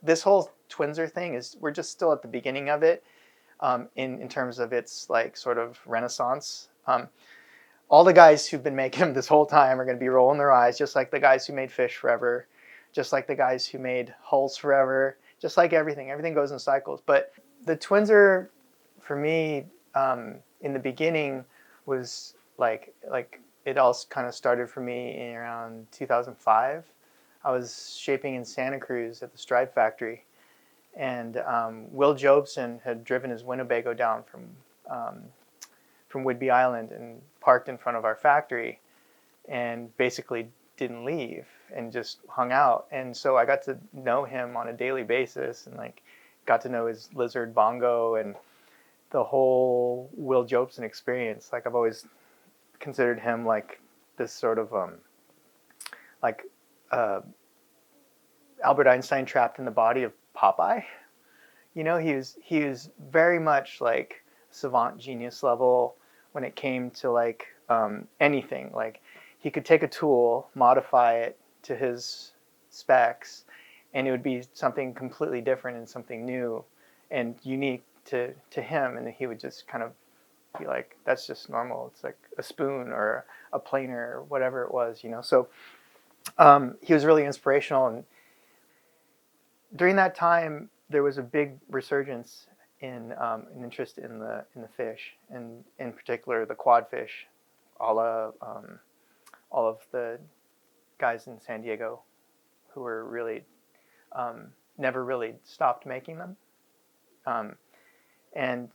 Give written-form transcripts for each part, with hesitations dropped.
this whole Twinzer thing is, we're just still at the beginning of it, in terms of its like sort of renaissance. All the guys who've been making them this whole time are going to be rolling their eyes, just like the guys who made fish forever, just like the guys who made hulls forever, just like everything. Everything goes in cycles. But the Twinzer, for me, in the beginning, was like it all kind of started for me in around 2005. I was shaping in Santa Cruz at the Stripe factory, and Wil Jobson had driven his Winnebago down from Whidbey Island and parked in front of our factory, and basically didn't leave and just hung out. And so I got to know him on a daily basis, and like got to know his lizard bongo and the whole Wil Jobson experience. Like I've always considered him like this sort of like Albert Einstein trapped in the body of Popeye. You know, he was very much like savant genius level when it came to like anything. Like he could take a tool, modify it to his specs, and it would be something completely different and something new and unique to him, and he would just kind of be like, that's just normal. It's like a spoon or a planer or whatever it was, you know. So he was really inspirational, and during that time there was a big resurgence in an interest in the fish, and in particular the quad fish. All of the guys in San Diego who were really never really stopped making them, and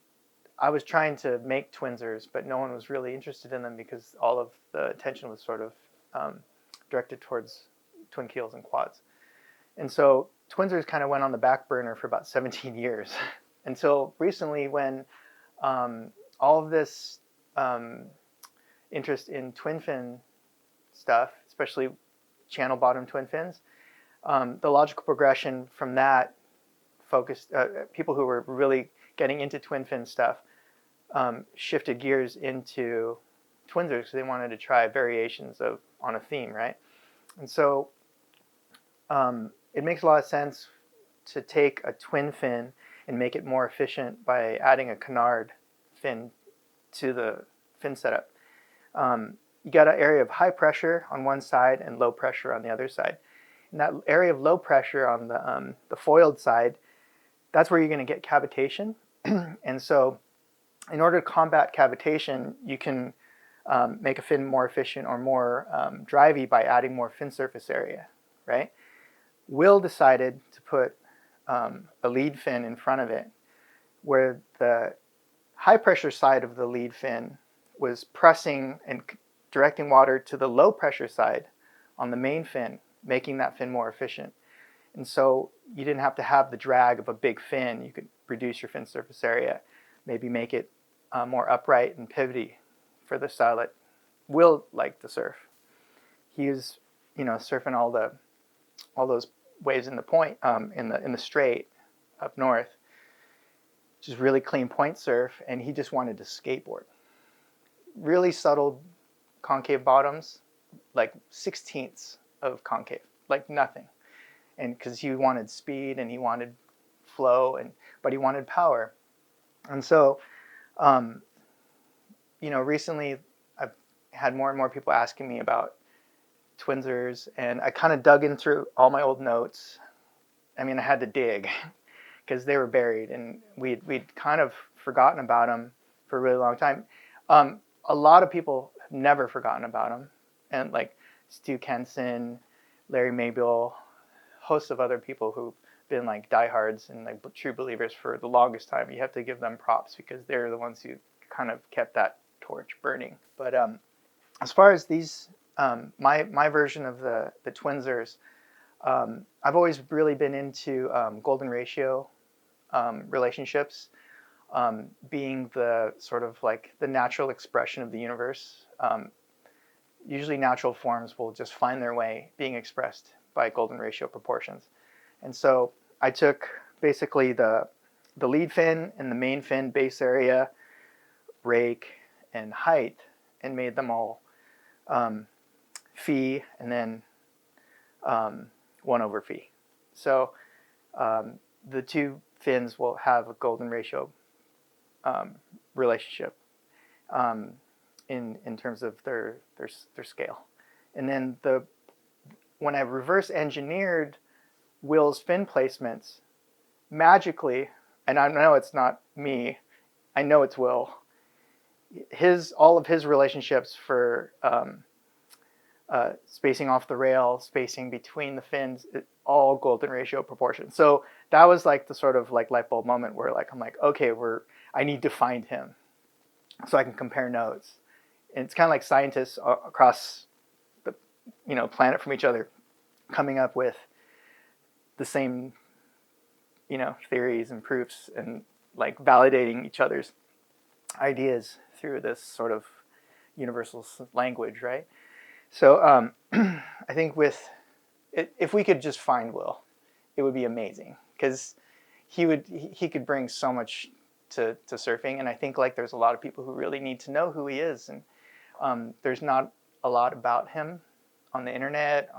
I was trying to make Twinzers, but no one was really interested in them because all of the attention was sort of directed towards twin keels and quads. And so Twinzers kind of went on the back burner for about 17 years until recently, when all of this interest in twin fin stuff, especially channel bottom twin fins, the logical progression from that focused, people who were really getting into twin fin stuff shifted gears into Twinzers because they wanted to try variations on a theme, right? And so it makes a lot of sense to take a twin fin and make it more efficient by adding a canard fin to the fin setup. You got an area of high pressure on one side and low pressure on the other side. And that area of low pressure on the foiled side, that's where you're going to get cavitation. And so in order to combat cavitation, you can make a fin more efficient or more drivey by adding more fin surface area, right? Wil decided to put a lead fin in front of it, where the high pressure side of the lead fin was pressing and directing water to the low pressure side on the main fin, making that fin more efficient. And so you didn't have to have the drag of a big fin. You could reduce your fin surface area, maybe make it more upright and pivoty for the style that Wil liked to surf. He was, you know, surfing all those waves in the point, in the straight up north, just really clean point surf, and he just wanted to skateboard. Really subtle concave bottoms, like 16ths of concave, like nothing. And because he wanted speed and he wanted flow, but he wanted power. And so, you know, recently I've had more and more people asking me about Twinzers, and I kind of dug in through all my old notes. I mean, I had to dig because they were buried, and we'd kind of forgotten about them for a really long time. A lot of people have never forgotten about them, and like Stu Kenson, Larry Mabel, hosts of other people who've been like diehards and like true believers for the longest time. You have to give them props because they're the ones who kind of kept that torch burning. But as far as these, my version of the Twinzers, I've always really been into golden ratio relationships, being the sort of like the natural expression of the universe. Usually natural forms will just find their way being expressed by golden ratio proportions. And so I took basically the lead fin and the main fin base area, rake, and height, and made them all phi and then 1 over phi. So the two fins will have a golden ratio relationship in terms of their scale. And then when I reverse engineered Wil's fin placements, magically, and I know it's not me, I know it's Wil. All of his relationships for spacing off the rail, spacing between the fins, all golden ratio proportion. So that was like the sort of like light bulb moment where like I'm like, okay, I need to find him so I can compare notes. And it's kind of like scientists across the planet from each other coming up with the same theories and proofs and like validating each other's ideas through this sort of universal language, right? So I think if we could just find Wil, it would be amazing because he could bring so much to surfing, and I think like there's a lot of people who really need to know who he is, and there's not a lot about him on the internet,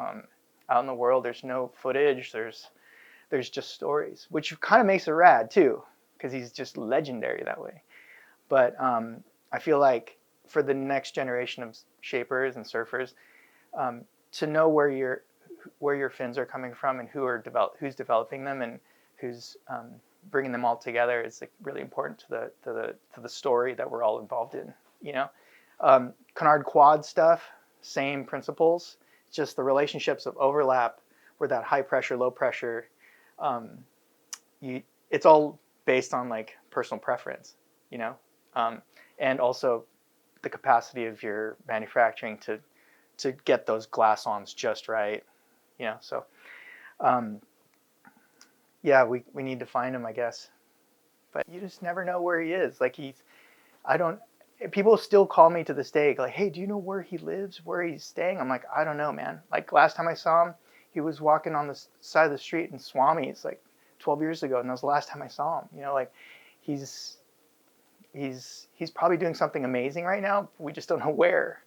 out in the world. There's no footage. There's just stories, which kind of makes it rad too, because he's just legendary that way. But I feel like for the next generation of shapers and surfers, to know where your fins are coming from and who's developing them and who's bringing them all together is like really important to the story that we're all involved in. Canard quad stuff, same principles, just the relationships of overlap where that high pressure, low pressure, it's all based on like personal preference, and also the capacity of your manufacturing to get those glass-ons just right, so yeah, we need to find him, I guess, but you just never know where he is. Like people still call me to this day like, hey, do you know where he lives, where he's staying? I'm like, I don't know, man. Like last time I saw him, he was walking on the side of the street in Swami's like 12 years ago, and that was the last time I saw him. Like he's probably doing something amazing right now. We just don't know where,